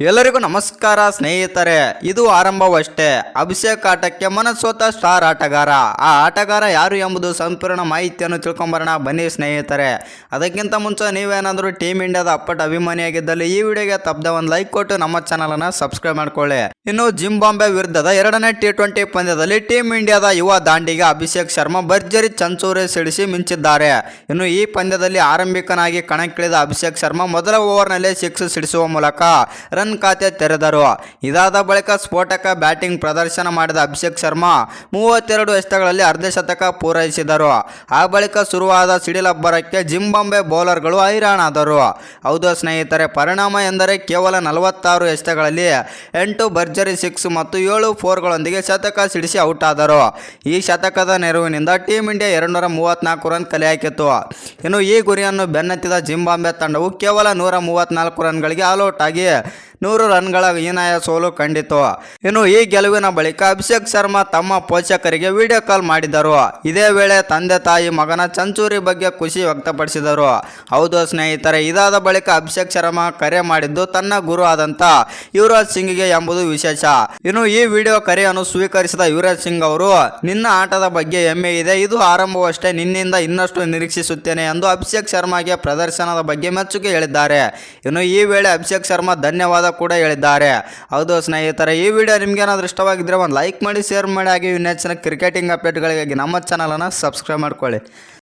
ಎಲ್ಲರಿಗೂ ನಮಸ್ಕಾರ ಸ್ನೇಹಿತರೆ. ಇದು ಆರಂಭವಷ್ಟೇ. ಅಭಿಷೇಕ್ ಆಟಕ್ಕೆ ಮನಸೋತ ಸ್ಟಾರ್ ಆಟಗಾರ. ಆ ಆಟಗಾರ ಯಾರು ಎಂಬುದು ಸಂಪೂರ್ಣ ಮಾಹಿತಿಯನ್ನು ತಿಳ್ಕೊಂಬರೋಣ ಬನ್ನಿ ಸ್ನೇಹಿತರೆ. ಅದಕ್ಕಿಂತ ಮುಂಚೆ ನೀವೇನಾದರೂ ಟೀಮ್ ಇಂಡಿಯಾದ ಅಪ್ಪಟ ಅಭಿಮಾನಿಯಾಗಿದ್ದಲ್ಲಿ ಈ ವಿಡಿಯೋಗೆ ತಪ್ಪದೆ ಒಂದು ಲೈಕ್ ಕೊಟ್ಟು ನಮ್ಮ ಚಾನಲನ್ನು ಸಬ್ಸ್ಕ್ರೈಬ್ ಮಾಡ್ಕೊಳ್ಳಿ. ಇನ್ನು ಜಿಂಬಾಬ್ವೆ ವಿರುದ್ಧದ 2ನೇ T20 ಪಂದ್ಯದಲ್ಲಿ ಟೀಮ್ ಇಂಡಿಯಾದ ಯುವ ದಾಂಡಿಗ ಅಭಿಷೇಕ್ ಶರ್ಮಾ ಭರ್ಜರಿ ಸೆಂಚುರಿ ಸಿಡಿಸಿ ಮಿಂಚಿದ್ದಾರೆ. ಇನ್ನು ಈ ಪಂದ್ಯದಲ್ಲಿ ಆರಂಭಿಕನಾಗಿ ಕಣಕ್ಕಿಳಿದ ಅಭಿಷೇಕ್ ಶರ್ಮಾ ಮೊದಲ ಓವರ್ನಲ್ಲಿ 6 ಸಿಡಿಸುವ ಮೂಲಕ ರನ್ ಖಾತೆ ತೆರೆದರು. ಇದಾದ ಬಳಿಕ ಸ್ಫೋಟಕ ಬ್ಯಾಟಿಂಗ್ ಪ್ರದರ್ಶನ ಮಾಡಿದ ಅಭಿಷೇಕ್ ಶರ್ಮಾ 32 ಎಸೆತಗಳಲ್ಲಿ ಅರ್ಧಶತಕ ಪೂರೈಸಿದರು. ಆ ಬಳಿಕ ಶುರುವಾದ ಸಿಡಿಲಬ್ಬರಕ್ಕೆ ಜಿಂಬಾಬ್ವೆ ಬೌಲರ್ಗಳು ಹೈರಾಣಾದರು. ಹೌದು ಸ್ನೇಹಿತರೆ, ಪರಿಣಾಮ ಎಂದರೆ ಕೇವಲ 46 ಎಸೆತಗಳಲ್ಲಿ 8 ಭರ್ಜರಿ 6 ಮತ್ತು 7 4ಗಳೊಂದಿಗೆ ಶತಕ ಸಿಡಿಸಿ ಔಟ್ ಆದರು. ಈ ಶತಕದ ನೆರವಿನಿಂದ ಟೀಮ್ ಇಂಡಿಯಾ 234 ರನ್ ಕಲೆ ಹಾಕಿತು. ಇನ್ನು ಈ ಗುರಿಯನ್ನು ಬೆನ್ನತ್ತಿದ ಜಿಂಬಾಬ್ವೆ ತಂಡವು ಕೇವಲ 134 ರನ್ಗಳಿಗೆ ಆಲ್ಔಟ್ ಆಗಿ 100 ರನ್ಗಳ ಹೀನಾಯ ಸೋಲು ಕಂಡಿತು. ಇನ್ನು ಈ ಗೆಲುವಿನ ಬಳಿಕ ಅಭಿಷೇಕ್ ಶರ್ಮಾ ತಮ್ಮ ಪೋಷಕರಿಗೆ ವಿಡಿಯೋ ಕಾಲ್ ಮಾಡಿದರು. ಇದೇ ವೇಳೆ ತಂದೆ ತಾಯಿ ಮಗನ ಸೆಂಚುರಿ ಬಗ್ಗೆ ಖುಷಿ ವ್ಯಕ್ತಪಡಿಸಿದರು. ಹೌದು ಸ್ನೇಹಿತರೆ, ಇದಾದ ಬಳಿಕ ಅಭಿಷೇಕ್ ಶರ್ಮಾ ಕರೆ ಮಾಡಿದ್ದು ತನ್ನ ಗುರು ಆದಂತ ಯುವರಾಜ್ ಸಿಂಗ್ಗೆ ಎಂಬುದು ವಿಶೇಷ. ಇನ್ನು ಈ ವಿಡಿಯೋ ಕರೆಯನ್ನು ಸ್ವೀಕರಿಸಿದ ಯುವರಾಜ್ ಸಿಂಗ್ ಅವರು, ನಿನ್ನ ಆಟದ ಬಗ್ಗೆ ಹೆಮ್ಮೆ ಇದೆ, ಇದು ಆರಂಭವಷ್ಟೇ, ನಿನ್ನಿಂದ ಇನ್ನಷ್ಟು ನಿರೀಕ್ಷಿಸುತ್ತೇನೆ ಎಂದು ಅಭಿಷೇಕ್ ಶರ್ಮಾಗೆ ಪ್ರದರ್ಶನದ ಬಗ್ಗೆ ಮೆಚ್ಚುಗೆ ಹೇಳಿದ್ದಾರೆ. ಇನ್ನು ಈ ವೇಳೆ ಅಭಿಷೇಕ್ ಶರ್ಮಾ ಧನ್ಯವಾದ ಕೂಡ ಹೇಳಿದ್ದಾರೆ. ಹೌದು ಸ್ನೇಹಿತರೆ, ಈ ವಿಡಿಯೋ ನಿಮ್ಗೆ ಏನಾದರೂ ಇಷ್ಟವಾಗಿದ್ರೆ ಒಂದು ಲೈಕ್ ಮಾಡಿ, ಶೇರ್ ಮಾಡಿ, ಹಾಗೆ ಇನ್ನೆಚ್ಚಿನ ಕ್ರಿಕೆಟಿಂಗ್ ಅಪ್ಡೇಟ್ಗಳಿಗಾಗಿ ನಮ್ಮ ಚಾನಲನ್ನು ಸಬ್ಸ್ಕ್ರೈಬ್ ಮಾಡ್ಕೊಳ್ಳಿ.